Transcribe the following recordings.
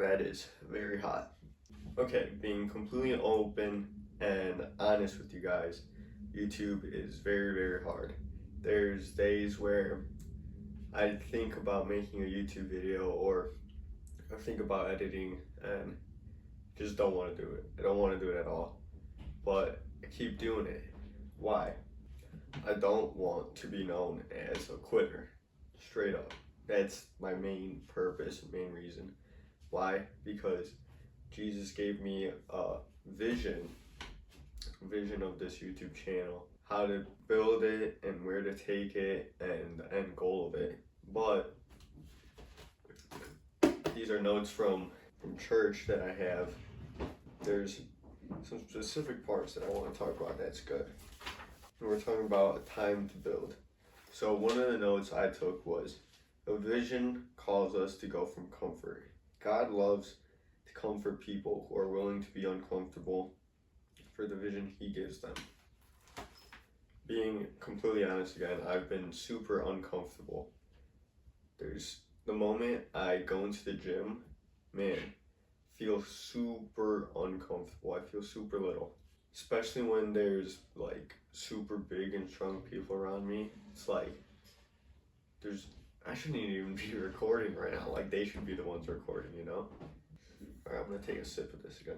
that is very hot. Okay, being completely open and honest with you guys, YouTube is very, very hard. There's days where I think about making a YouTube video, or I think about editing and just don't want to do it. I don't want to do it at all. But I keep doing it. Why? I don't want to be known as a quitter. Straight up. That's my main purpose, main reason. Why? Because Jesus gave me a vision of this YouTube channel, how to build it and where to take it and the end goal of it. But these are notes from church that I have. There's some specific parts that I want to talk about that's good. We're talking about a time to build. So one of the notes I took was, a vision calls us to go from comfort. God loves to comfort people who are willing to be uncomfortable for the vision he gives them. Being completely honest again, I've been super uncomfortable. There's the moment I go into the gym, man, feel super uncomfortable. I feel super little. Especially when there's like super big and strong people around me. It's like, I shouldn't even be recording right now. Like, they should be the ones recording, you know? Alright, I'm gonna take a sip of this again.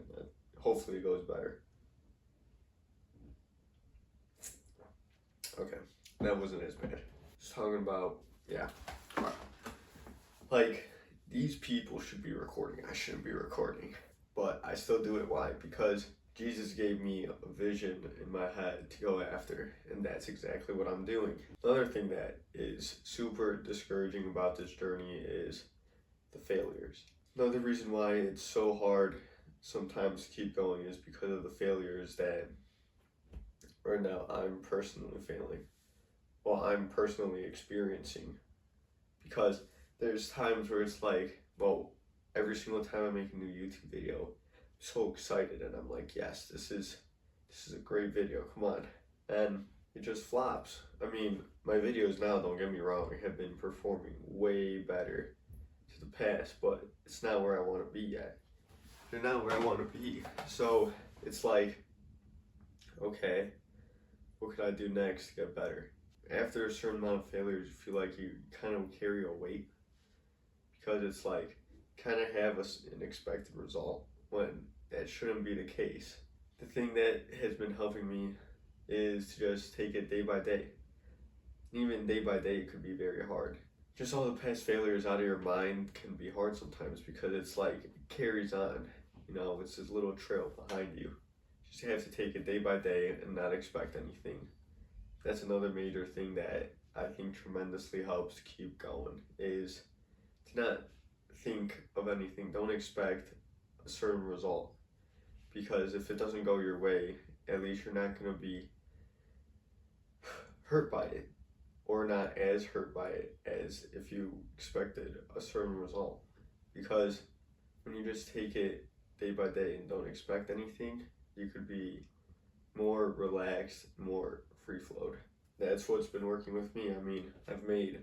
Hopefully it goes better. Okay, that wasn't as bad. Just talking about, yeah. Like, these people should be recording. I shouldn't be recording. But I still do it. Why? Because Jesus gave me a vision in my head to go after, and that's exactly what I'm doing. Another thing that is super discouraging about this journey is the failures. Another reason why it's so hard sometimes to keep going is because of the failures that right now I'm personally failing. Well, I'm personally experiencing. Because there's times where it's like, well, every single time I make a new YouTube video, I'm so excited and I'm like, yes, this is a great video, come on. And it just flops. I mean, my videos now, don't get me wrong, have been performing way better to the past, but it's not where I want to be yet. They're not where I want to be. So it's like, okay, what could I do next to get better? After a certain amount of failures, you feel like you kind of carry a weight, because it's like, kind of have an expected result when that shouldn't be the case. The thing that has been helping me is to just take it day by day. Even day by day, it could be very hard. Just all the past failures out of your mind can be hard sometimes, because it's like, it carries on. You know, it's this little trail behind you. You just have to take it day by day and not expect anything. That's another major thing that I think tremendously helps to keep going, is to not think of anything. Don't expect a certain result, because if it doesn't go your way, at least you're not going to be hurt by it, or not as hurt by it as if you expected a certain result. Because when you just take it day by day and don't expect anything, you could be more relaxed, more free-flowed. That's what's been working with me. I mean, I've made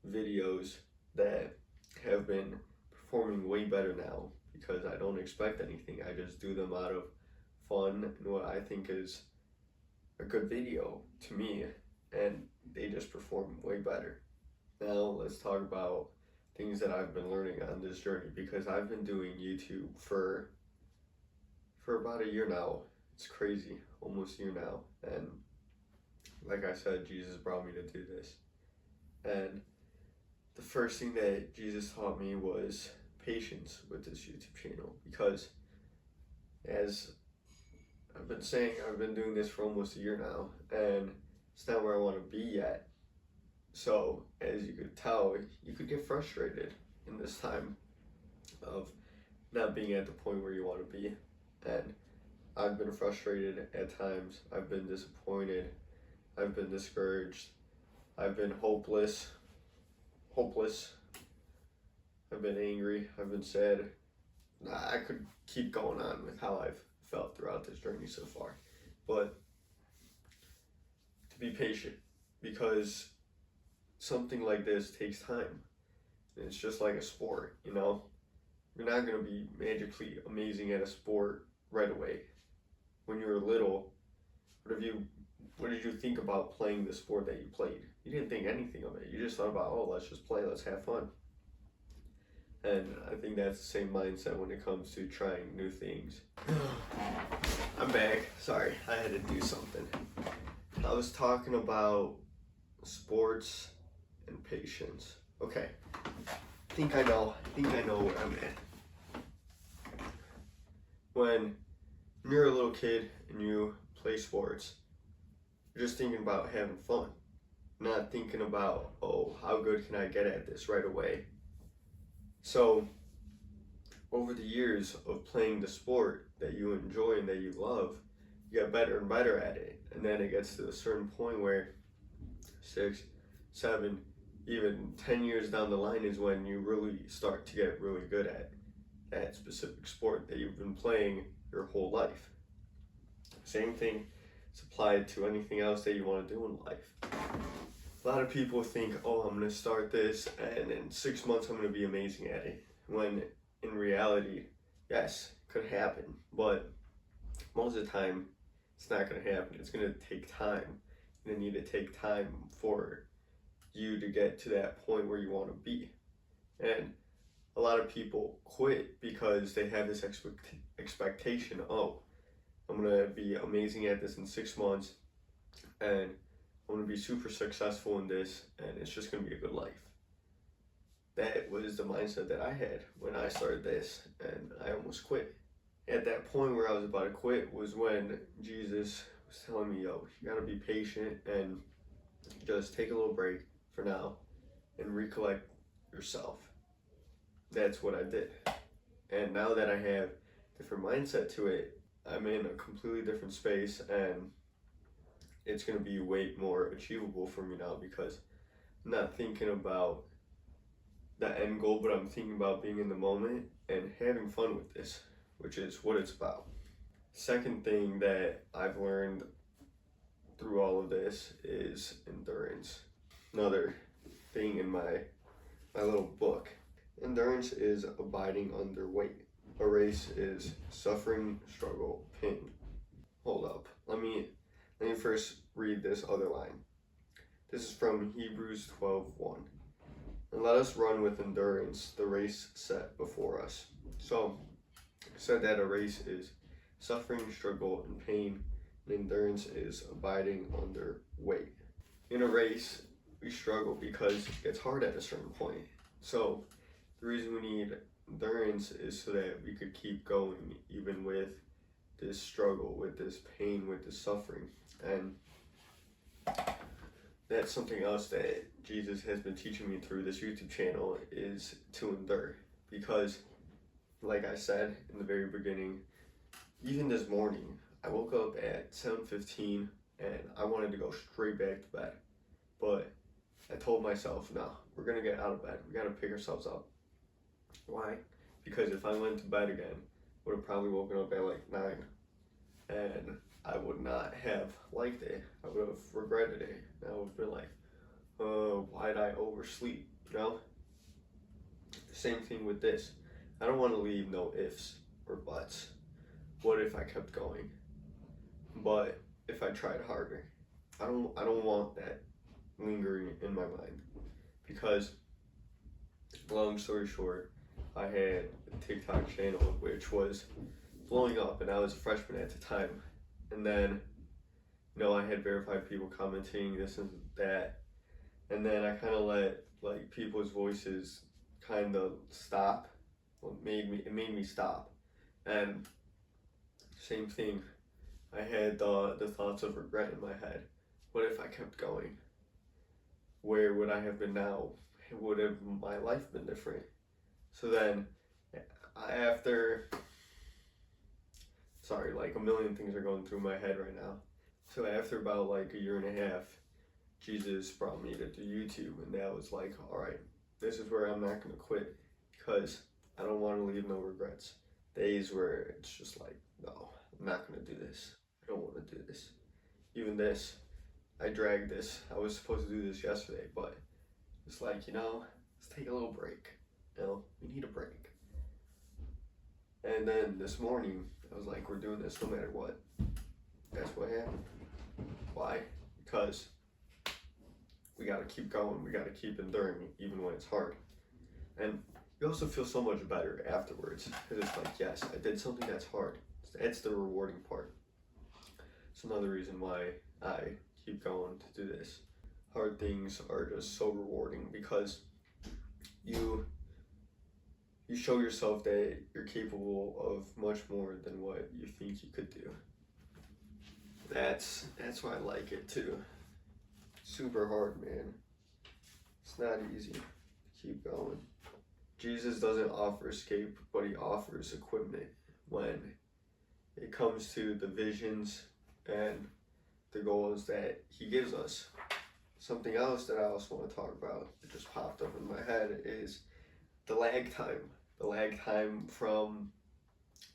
videos that have been performing way better now because I don't expect anything. I just do them out of fun and what I think is a good video to me, and they just perform way better. Now let's talk about things that I've been learning on this journey, because I've been doing YouTube for about a year now. It's crazy, almost a year now. And like I said, Jesus brought me to do this. And the first thing that Jesus taught me was patience with this YouTube channel, because as I've been saying, I've been doing this for almost a year now, and it's not where I want to be yet. So as you could tell, you could get frustrated in this time of not being at the point where you want to be. And I've been frustrated at times. I've been disappointed. I've been discouraged. I've been hopeless. I've been angry. I've been sad. I could keep going on with how I've felt throughout this journey so far. But to be patient, because something like this takes time. It's just like a sport, you know? You're not going to be magically amazing at a sport right away. When you were little, what did you think about playing the sport that you played? You didn't think anything of it. You just thought about, oh, let's just play, let's have fun. And I think that's the same mindset when it comes to trying new things. I'm back. Sorry, I had to do something. I was talking about sports and patience. Okay. I think I know where I'm at. When you're a little kid and you play sports, you're just thinking about having fun. Not thinking about, oh, how good can I get at this right away? So, over the years of playing the sport that you enjoy and that you love, you get better and better at it. And then it gets to a certain point where 6, 7, even 10 years down the line is when you really start to get really good at that specific sport that you've been playing your whole life. Same thing is applied to anything else that you want to do in life. A lot of people think, oh, I'm going to start this and in 6 months I'm going to be amazing at it. When in reality, yes, it could happen. But most of the time, it's not going to happen. It's going to take time. You're going to need to take time for you to get to that point where you want to be. And a lot of people quit because they have this expectation, oh, I'm going to be amazing at this in 6 months and I'm going to be super successful in this, and it's just going to be a good life. That was the mindset that I had when I started this, and I almost quit. At that point where I was about to quit was when Jesus was telling me, yo, you got to be patient and just take a little break for now and recollect yourself. That's what I did. And now that I have a different mindset to it, I'm in a completely different space, and it's going to be way more achievable for me now because I'm not thinking about the end goal, but I'm thinking about being in the moment and having fun with this, which is what it's about. Second thing that I've learned through all of this is endurance. Another thing in my little book. Endurance is abiding under weight. A race is suffering, struggle, pain. Hold up. Let me first read this other line. This is from Hebrews 12:1. And let us run with endurance the race set before us. So, I said that a race is suffering, struggle, and pain, and endurance is abiding under weight. In a race, we struggle because it gets hard at a certain point. So, the reason we need endurance is so that we could keep going even with this struggle, with this pain, with this suffering. And that's something else that Jesus has been teaching me through this YouTube channel, is to endure. Because, like I said in the very beginning, even this morning, I woke up at 7:15 and I wanted to go straight back to bed. But I told myself, no, we're going to get out of bed. We got to pick ourselves up. Why? Because if I went to bed again, I would have probably woken up at like 9. And I would not have liked it. I would have regretted it. I would have been like, why'd I oversleep? You know? Same thing with this. I don't want to leave no ifs or buts. What if I kept going? But if I tried harder? I don't want that lingering in my mind. Because, long story short, I had a TikTok channel which was blowing up, and I was a freshman at the time. And then, I had verified people commenting this and that. And then I kind of let like people's voices kind of stop. Well, it made me stop. And same thing, I had the thoughts of regret in my head. What if I kept going? Where would I have been now? Would have my life been different? So then, like a million things are going through my head right now. So after about like a year and a half, Jesus brought me to do YouTube, and that was like, all right, this is where I'm not going to quit, because I don't want to leave no regrets. Days where it's just like, no, I'm not going to do this. I don't want to do this. Even this, I dragged this. I was supposed to do this yesterday, but it's like, let's take a little break. We need a break. And then this morning, I was like, we're doing this no matter what. That's what happened. Why? Because we got to keep going. We got to keep enduring even when it's hard. And you also feel so much better afterwards because it's like, yes, I did something that's hard. That's the rewarding part. It's another reason why I keep going to do this. Hard things are just so rewarding because you show yourself that you're capable of much more than what you think you could do. That's why I like it too. Super hard, man. It's not easy to keep going. Jesus doesn't offer escape, but he offers equipment when it comes to the visions and the goals that he gives us. Something else that I also want to talk about that just popped up in my head is the lag time. The lag time from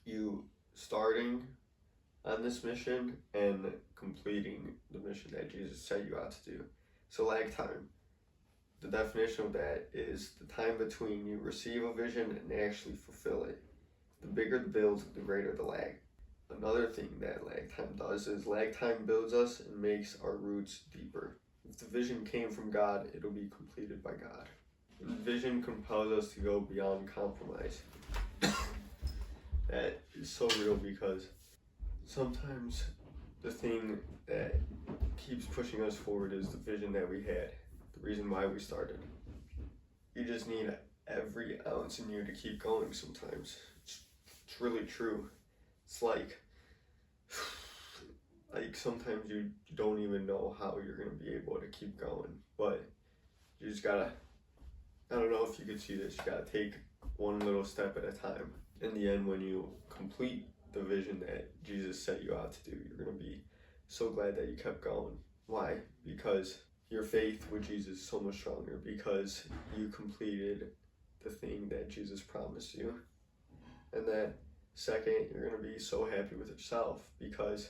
you starting on this mission and completing the mission that Jesus set you out to do. So lag time. The definition of that is the time between you receive a vision and actually fulfill it. The bigger the build, the greater the lag. Another thing that lag time does is lag time builds us and makes our roots deeper. If the vision came from God, it'll be completed by God. And vision compels us to go beyond compromise. That is so real because sometimes the thing that keeps pushing us forward is the vision that we had, the reason why we started. You just need every ounce in you to keep going sometimes. It's really true. It's like sometimes you don't even know how you're going to be able to keep going, but you just gotta, I don't know if you could see this, you gotta take one little step at a time. In the end, when you complete the vision that Jesus set you out to do, you're going to be so glad that you kept going. Why? Because your faith with Jesus is so much stronger, because you completed the thing that Jesus promised you. And then second, you're going to be so happy with yourself because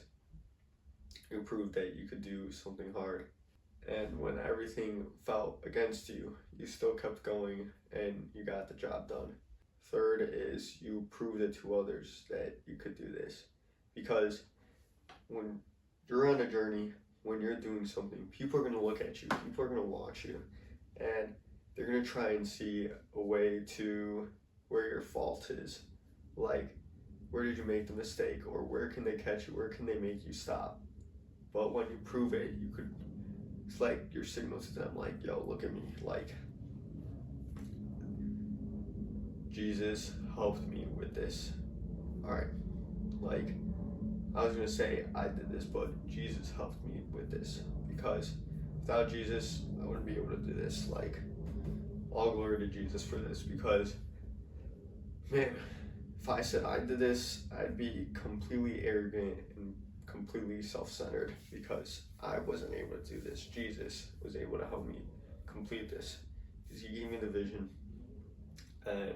you proved that you could do something hard. And when everything felt against you, you still kept going and you got the job done. Third is you proved it to others that you could do this. Because when you're on a journey, when you're doing something, people are going to look at you, people are going to watch you, and they're going to try and see a way to where your fault is. Like, where did you make the mistake, or where can they catch you, where can they make you stop? But when you prove it, you could, it's like your signal to them, like, yo, look at me, like, Jesus helped me with this. Alright, like, I was gonna say I did this, but Jesus helped me with this, because without Jesus, I wouldn't be able to do this. Like, all glory to Jesus for this, because, man, if I said I did this, I'd be completely arrogant and completely self-centered, because I wasn't able to do this. Jesus was able to help me complete this, because he gave me the vision, and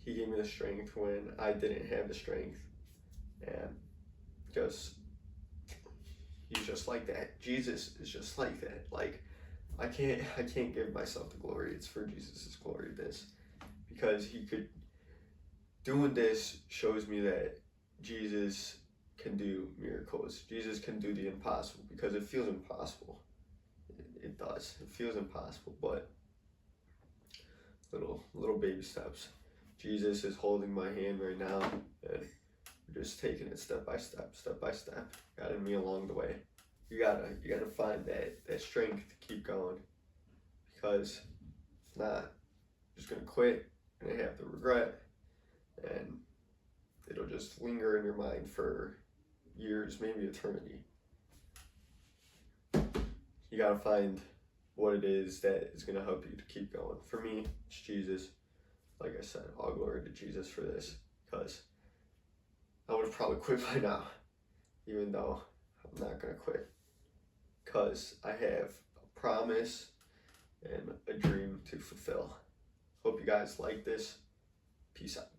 he gave me the strength when I didn't have the strength. And just, he's just like that. Jesus is just like that. Like, I can't give myself the glory. It's for Jesus' glory, this. Because he could, doing this shows me that Jesus can do miracles. Jesus can do the impossible, because it feels impossible. It does. It feels impossible, but little baby steps. Jesus is holding my hand right now, and we're just taking it step by step, guiding me along the way. You gotta find that strength to keep going, because if not, you're just gonna quit and have the regret, and it'll just linger in your mind for years, maybe eternity. You gotta find what it is that is gonna help you to keep going. For me, it's Jesus. Like I said, all glory to Jesus for this, because I would have probably quit by now, even though I'm not gonna quit, because I have a promise and a dream to fulfill. Hope you guys like this. Peace out.